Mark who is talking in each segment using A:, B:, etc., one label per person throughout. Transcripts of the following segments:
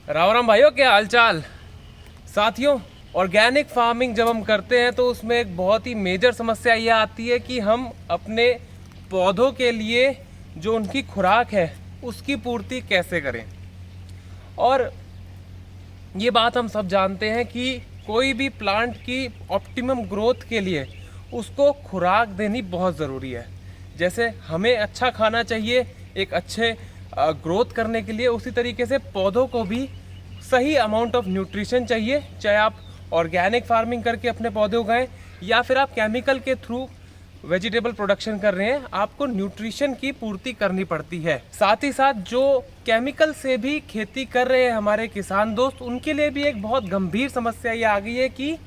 A: राम राम भाइयों, क्या हालचाल। साथियों, ऑर्गेनिक फार्मिंग जब हम करते हैं तो उसमें एक बहुत ही मेजर समस्या ये आती है कि हम अपने पौधों के लिए जो उनकी खुराक है उसकी पूर्ति कैसे करें। और ये बात हम सब जानते हैं कि कोई भी प्लांट की ऑप्टिमम ग्रोथ के लिए उसको खुराक देनी बहुत ज़रूरी है। जैसे हमें अच्छा खाना चाहिए एक अच्छे ग्रोथ करने के लिए, उसी तरीके से पौधों को भी सही अमाउंट ऑफ न्यूट्रिशन चाहिए। चाहे आप ऑर्गेनिक फार्मिंग करके अपने पौधे उगाएं या फिर आप केमिकल के थ्रू वेजिटेबल प्रोडक्शन कर रहे हैं, आपको न्यूट्रिशन की पूर्ति करनी पड़ती है। साथ ही साथ जो केमिकल से भी खेती कर रहे हैं हमारे किसान दोस्त, उनके लिए भी एक बहुत गंभीर समस्या ये आ गई है कि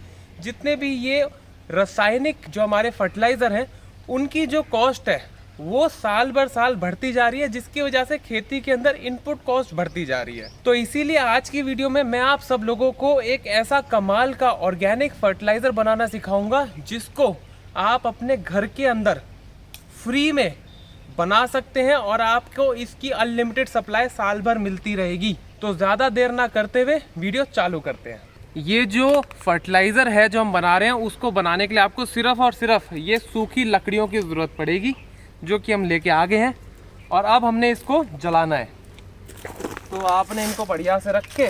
A: जितने भी ये रासायनिक जो हमारे फर्टिलाइज़र हैं उनकी जो कॉस्ट है वो साल भर साल बढ़ती जा रही है, जिसकी वजह से खेती के अंदर इनपुट कॉस्ट बढ़ती जा रही है। तो इसीलिए आज की वीडियो में मैं आप सब लोगों को एक ऐसा कमाल का ऑर्गेनिक फर्टिलाइज़र बनाना सिखाऊंगा जिसको आप अपने घर के अंदर फ्री में बना सकते हैं और आपको इसकी अनलिमिटेड सप्लाई साल भर मिलती रहेगी। तो ज़्यादा देर ना करते हुए वीडियो चालू करते हैं। ये जो फर्टिलाइज़र है जो हम बना रहे हैं उसको बनाने के लिए आपको सिर्फ और सिर्फ ये सूखी लकड़ियों की ज़रूरत पड़ेगी, जो कि हम लेके आ गए हैं। और अब हमने इसको जलाना है। तो आपने इनको बढ़िया से रख के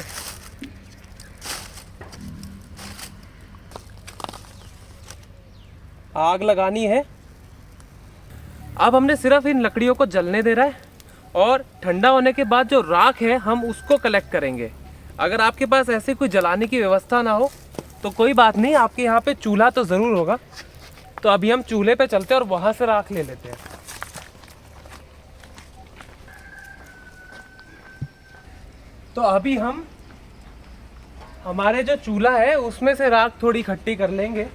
A: आग लगानी है। अब हमने सिर्फ इन लकड़ियों को जलने दे रहा है और ठंडा होने के बाद जो राख है हम उसको कलेक्ट करेंगे। अगर आपके पास ऐसी कोई जलाने की व्यवस्था ना हो तो कोई बात नहीं, आपके यहाँ पे चूल्हा तो ज़रूर होगा। तो अभी हम चूल्हे पे चलते हैं और वहाँ से राख ले लेते हैं। तो अभी हम हमारे जो चूल्हा है उसमें से राख थोड़ी इकट्ठी कर लेंगे।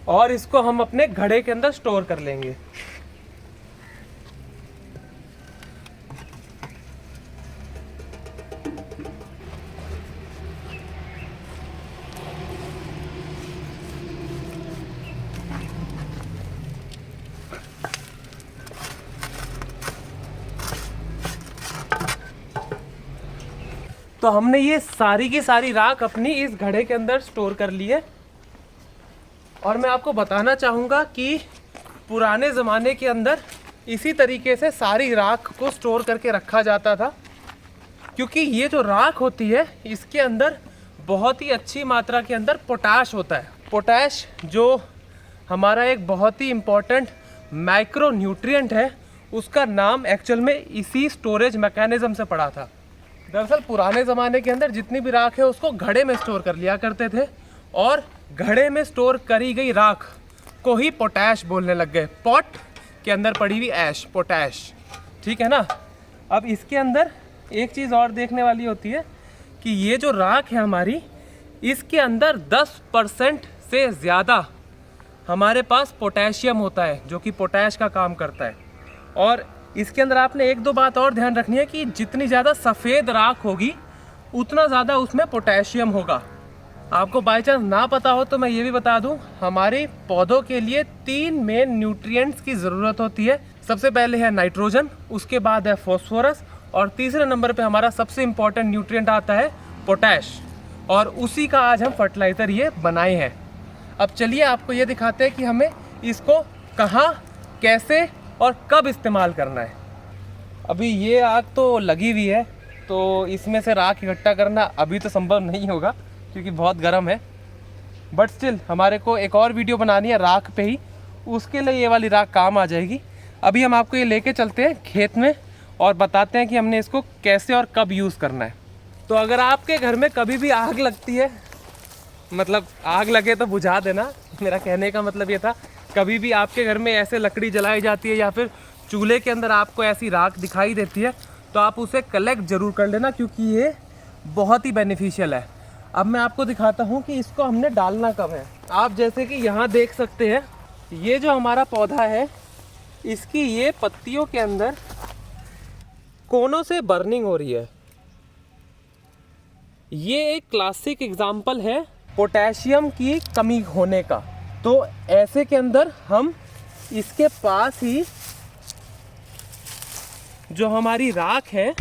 A: और इसको हम अपने घड़े के अंदर स्टोर कर लेंगे। तो हमने ये सारी की सारी राख अपनी इस घड़े के अंदर स्टोर कर ली है। और मैं आपको बताना चाहूँगा कि पुराने ज़माने के अंदर इसी तरीके से सारी राख को स्टोर करके रखा जाता था, क्योंकि ये जो राख होती है इसके अंदर बहुत ही अच्छी मात्रा के अंदर पोटाश होता है। पोटाश जो हमारा एक बहुत ही इम्पॉर्टेंट माइक्रो न्यूट्रिएंट है, उसका नाम एक्चुअल में इसी स्टोरेज मैकेनिज़्म से पड़ा था। दरअसल पुराने ज़माने के अंदर जितनी भी राख है उसको घड़े में स्टोर कर लिया करते थे और घड़े में स्टोर करी गई राख को ही पोटैश बोलने लग गए। पॉट के अंदर पड़ी हुई ऐश, पोटैश, ठीक है ना। अब इसके अंदर एक चीज़ और देखने वाली होती है कि ये जो राख है हमारी, इसके अंदर 10% से ज़्यादा हमारे पास पोटेशियम होता है जो कि पोटैश का काम करता है। और इसके अंदर आपने एक दो बात और ध्यान रखनी है कि जितनी ज़्यादा सफ़ेद राख होगी उतना ज़्यादा उसमें पोटेशियम होगा। आपको बाई चांस ना पता हो तो मैं ये भी बता दूं, हमारे पौधों के लिए 3 मेन न्यूट्रिएंट्स की ज़रूरत होती है। सबसे पहले है नाइट्रोजन, उसके बाद है फॉस्फोरस और तीसरे नंबर पे हमारा सबसे इम्पॉर्टेंट न्यूट्रिएंट आता है पोटैश। और उसी का आज हम फर्टिलाइज़र ये बनाए हैं। अब चलिए आपको ये दिखाते हैं कि हमें इसको कहाँ, कैसे और कब इस्तेमाल करना है। अभी ये आग तो लगी हुई है तो इसमें से राख इकट्ठा करना अभी तो संभव नहीं होगा क्योंकि बहुत गर्म है, बट स्टिल हमारे को एक और वीडियो बनानी है राख पे ही, उसके लिए ये वाली राख काम आ जाएगी। अभी हम आपको ये लेके चलते हैं खेत में और बताते हैं कि हमने इसको कैसे और कब यूज़ करना है। तो अगर आपके घर में कभी भी आग लगती है, मतलब आग लगे तो बुझा देना, मेरा कहने का मतलब ये था, कभी भी आपके घर में ऐसे लकड़ी जलाई जाती है या फिर चूल्हे के अंदर आपको ऐसी राख दिखाई देती है तो आप उसे कलेक्ट ज़रूर कर लेना, क्योंकि ये बहुत ही बेनिफिशियल है। अब मैं आपको दिखाता हूँ कि इसको हमने डालना कब है। आप जैसे कि यहाँ देख सकते हैं, ये जो हमारा पौधा है इसकी ये पत्तियों के अंदर कोनों से बर्निंग हो रही है। ये एक क्लासिक एग्जाम्पल है पोटेशियम की कमी होने का। तो ऐसे के अंदर हम इसके पास ही जो हमारी राख है,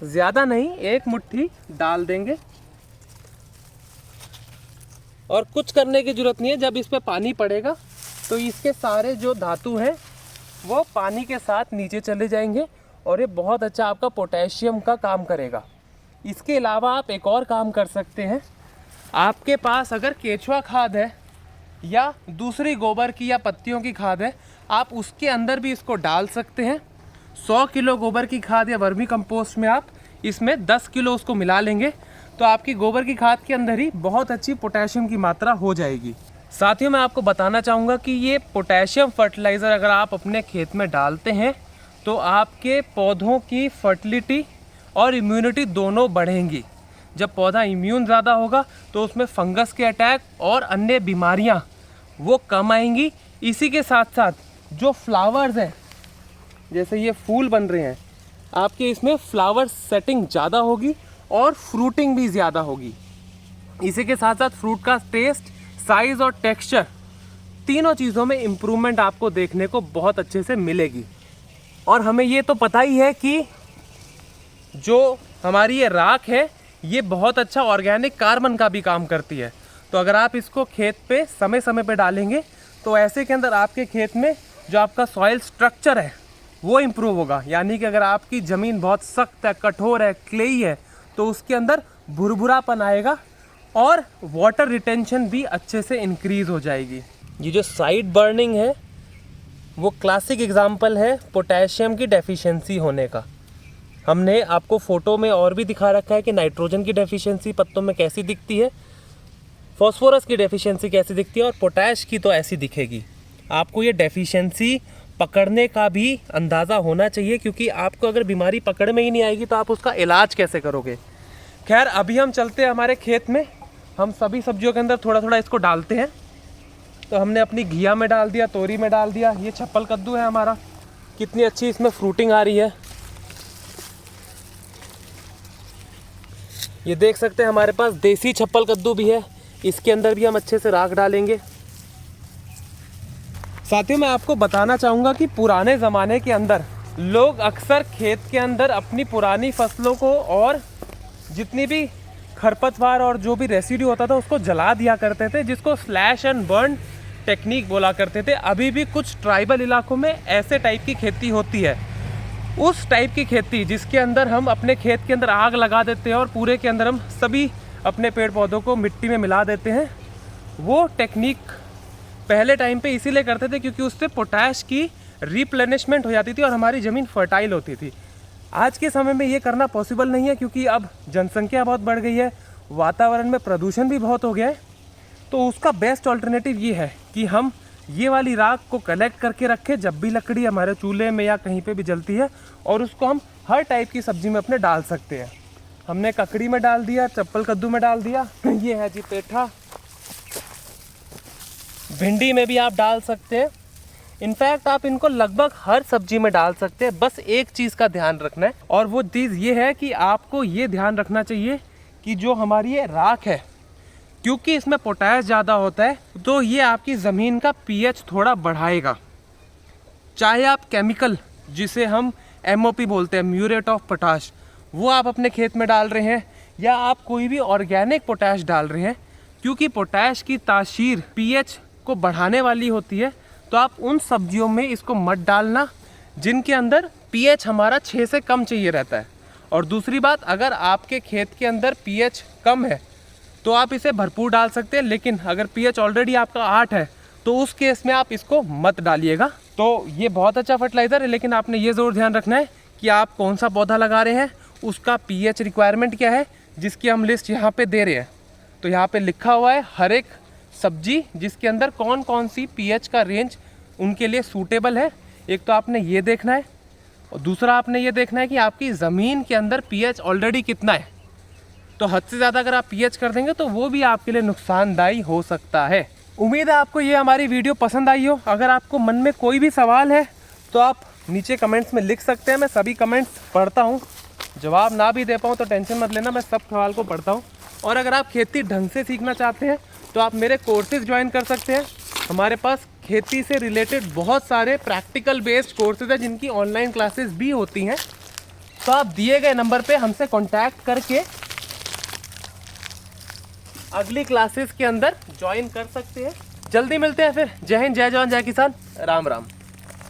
A: ज़्यादा नहीं, 1 मुट्ठी डाल देंगे। और कुछ करने की ज़रूरत नहीं है। जब इस पे पानी पड़ेगा तो इसके सारे जो धातु हैं वो पानी के साथ नीचे चले जाएंगे और ये बहुत अच्छा आपका पोटेशियम का काम करेगा। इसके अलावा आप एक और काम कर सकते हैं। आपके पास अगर केचुआ खाद है या दूसरी गोबर की या पत्तियों की खाद है, आप उसके अंदर भी इसको डाल सकते हैं। 100 किलो गोबर की खाद या वर्मी कंपोस्ट में आप इसमें 10 किलो उसको मिला लेंगे तो आपकी गोबर की खाद के अंदर ही बहुत अच्छी पोटेशियम की मात्रा हो जाएगी। साथियों, मैं आपको बताना चाहूँगा कि ये पोटेशियम फर्टिलाइज़र अगर आप अपने खेत में डालते हैं तो आपके पौधों की फर्टिलिटी और इम्यूनिटी दोनों बढ़ेंगी। जब पौधा इम्यून ज़्यादा होगा तो उसमें फंगस के अटैक और अन्य बीमारियाँ वो कम आएंगी। इसी के साथ साथ जो फ्लावर्स हैं, जैसे ये फूल बन रहे हैं, आपके इसमें फ्लावर सेटिंग ज़्यादा होगी और फ्रूटिंग भी ज़्यादा होगी। इसी के साथ साथ फ्रूट का टेस्ट, साइज़ और टेक्सचर, तीनों चीज़ों में इम्प्रूवमेंट आपको देखने को बहुत अच्छे से मिलेगी। और हमें ये तो पता ही है कि जो हमारी ये राख है ये बहुत अच्छा ऑर्गेनिक कार्बन का भी काम करती है। तो अगर आप इसको खेत पे समय समय पे डालेंगे तो ऐसे के अंदर आपके खेत में जो आपका सॉइल स्ट्रक्चर है वो इम्प्रूव होगा। यानी कि अगर आपकी ज़मीन बहुत सख्त है, कठोर है, क्लेई है, तो उसके अंदर भुरभुरापन आएगा और वाटर रिटेंशन भी अच्छे से इंक्रीज़ हो जाएगी। ये जो साइड बर्निंग है वो क्लासिक एग्जाम्पल है पोटेशियम की डेफिशिएंसी होने का। हमने आपको फ़ोटो में और भी दिखा रखा है कि नाइट्रोजन की डेफिशिएंसी पत्तों में कैसी दिखती है, फॉस्फोरस की डेफिशिएंसी कैसी दिखती है और पोटैश की तो ऐसी दिखेगी। आपको ये डेफिशिएंसी पकड़ने का भी अंदाज़ा होना चाहिए, क्योंकि आपको अगर बीमारी पकड़ में ही नहीं आएगी तो आप उसका इलाज कैसे करोगे। खैर, अभी हम चलते हैं हमारे खेत में। हम सभी सब्जियों के अंदर थोड़ा थोड़ा इसको डालते हैं। तो हमने अपनी घिया में डाल दिया, तोरी में डाल दिया। ये छप्पल कद्दू है हमारा, कितनी अच्छी इसमें फ्रूटिंग आ रही है। ये देख सकते हैं हमारे पास देसी छप्पल कद्दू भी है, इसके अंदर भी हम अच्छे से राख डालेंगे। साथियों, मैं आपको बताना चाहूँगा कि पुराने ज़माने के अंदर लोग अक्सर खेत के अंदर अपनी पुरानी फसलों को और जितनी भी खरपतवार और जो भी रेसिड्यू होता था उसको जला दिया करते थे, जिसको स्लैश एंड बर्न टेक्निक बोला करते थे। अभी भी कुछ ट्राइबल इलाकों में ऐसे टाइप की खेती होती है। उस टाइप की खेती जिसके अंदर हम अपने खेत के अंदर आग लगा देते हैं और पूरे के अंदर हम सभी अपने पेड़ पौधों को मिट्टी में मिला देते हैं, वो टेक्निक पहले टाइम पे इसीलिए करते थे क्योंकि उससे पोटैश की रिप्लेनिशमेंट हो जाती थी और हमारी ज़मीन फर्टाइल होती थी। आज के समय में ये करना पॉसिबल नहीं है क्योंकि अब जनसंख्या बहुत बढ़ गई है, वातावरण में प्रदूषण भी बहुत हो गया है। तो उसका बेस्ट ऑल्टरनेटिव ये है कि हम ये वाली राख को कलेक्ट करके रखें जब भी लकड़ी हमारे चूल्हे में या कहीं पे भी जलती है, और उसको हम हर टाइप की सब्जी में अपने डाल सकते हैं। हमने ककड़ी में डाल दिया, चप्पल कद्दू में डाल दिया, ये है जी पेठा, भिंडी में भी आप डाल सकते हैं। इनफैक्ट आप इनको लगभग हर सब्जी में डाल सकते हैं। बस एक चीज़ का ध्यान रखना है, और वो चीज़ ये है कि आपको ये ध्यान रखना चाहिए कि जो हमारी ये राख है, क्योंकि इसमें पोटैश ज़्यादा होता है, तो ये आपकी ज़मीन का पीएच थोड़ा बढ़ाएगा। चाहे आप केमिकल, जिसे हम MOP बोलते हैं, म्यूरेट ऑफ पोटाश, वो आप अपने खेत में डाल रहे हैं, या आप कोई भी ऑर्गेनिक पोटैश डाल रहे हैं, क्योंकि पोटैश की तासीर पीएच को बढ़ाने वाली होती है। तो आप उन सब्जियों में इसको मत डालना जिनके अंदर पीएच हमारा 6 से कम चाहिए रहता है। और दूसरी बात, अगर आपके खेत के अंदर पीएच कम है तो आप इसे भरपूर डाल सकते हैं, लेकिन अगर पीएच ऑलरेडी आपका 8 है तो उस केस में आप इसको मत डालिएगा। तो ये बहुत अच्छा फर्टिलाइज़र है, लेकिन आपने ये ज़रूर ध्यान रखना है कि आप कौन सा पौधा लगा रहे हैं, उसका पीएच रिक्वायरमेंट क्या है, जिसकी हम लिस्ट यहाँ पे दे रहे हैं। तो यहाँ पे लिखा हुआ है हर एक सब्जी जिसके अंदर कौन कौन सी पीएच का रेंज उनके लिए सूटेबल है। एक तो आपने ये देखना है, और दूसरा आपने ये देखना है कि आपकी ज़मीन के अंदर पीएच ऑलरेडी कितना है। तो हद से ज़्यादा अगर आप पीएच कर देंगे तो वो भी आपके लिए नुकसानदायी हो सकता है। उम्मीद है आपको ये हमारी वीडियो पसंद आई हो। अगर आपको मन में कोई भी सवाल है तो आप नीचे कमेंट्स में लिख सकते हैं, मैं सभी कमेंट्स पढ़ता हूँ। जवाब ना भी दे पाऊँ तो टेंशन मत लेना, मैं सब सवाल को पढ़ता हूँ। और अगर आप खेती ढंग से सीखना चाहते हैं तो आप मेरे कोर्सेज ज्वाइन कर सकते हैं। हमारे पास खेती से रिलेटेड बहुत सारे प्रैक्टिकल बेस्ड कोर्सेज हैं जिनकी ऑनलाइन क्लासेस भी होती हैं। तो आप दिए गए नंबर पे हमसे कांटेक्ट करके अगली क्लासेस के अंदर ज्वाइन कर सकते हैं। जल्दी मिलते हैं फिर। जय हिंद, जय जवान, जय किसान, राम राम।